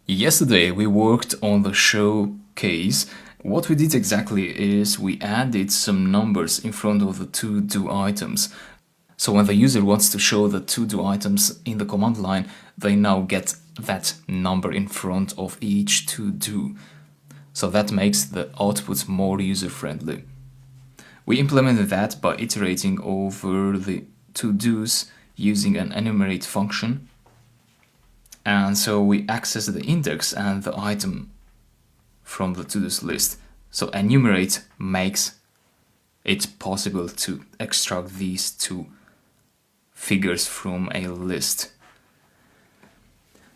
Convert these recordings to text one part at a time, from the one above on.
Yesterday we worked on the showcase. What we did exactly is we added some numbers in front of the to-do items. So when the user wants to show the to-do items in the command line, they now get that number in front of each to-do. So that makes the output more user-friendly. We implemented that by iterating over the to-dos using an enumerate function. And so we access the index and the item from the to-dos list. So enumerate makes it possible to extract these two figures from a list.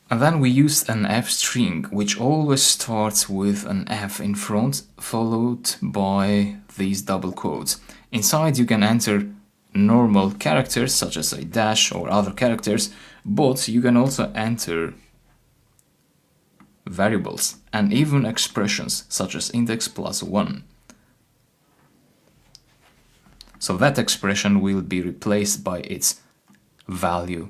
And then we used an f string, which always starts with an f in front, followed by these double quotes. Inside you can enter normal characters such as a dash or other characters, but you can also enter variables and even expressions such as index plus 1. So that expression will be replaced by its value,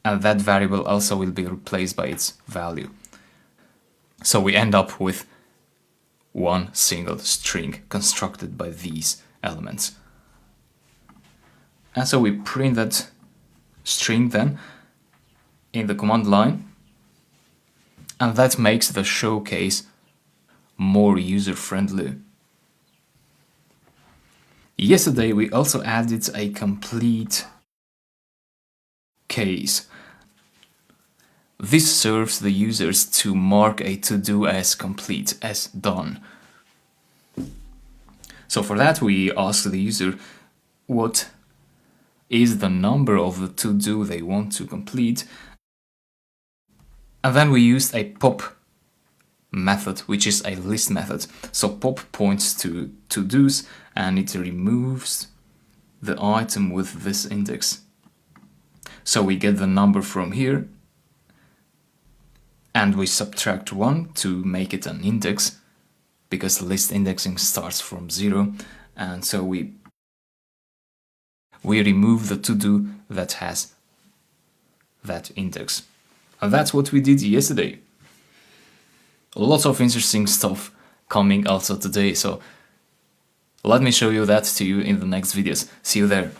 and that variable also will be replaced by its value. So we end up with one single string constructed by these elements. And so we print that string then in the command line, and that makes the showcase more user-friendly. Yesterday we also added a complete case. This serves the users to mark a to-do as complete, as done. So for that we ask the user what is the number of the to-do they want to complete, and then we used a pop method, which is a list method. So pop points to to-dos and it removes the item with this index. So we get the number from here and we subtract 1 to make it an index, because list indexing starts from 0, and so we remove the to-do that has that index. And that's what we did yesterday. Lots of interesting stuff coming also today, so let me show you that to you in the next videos. See you there.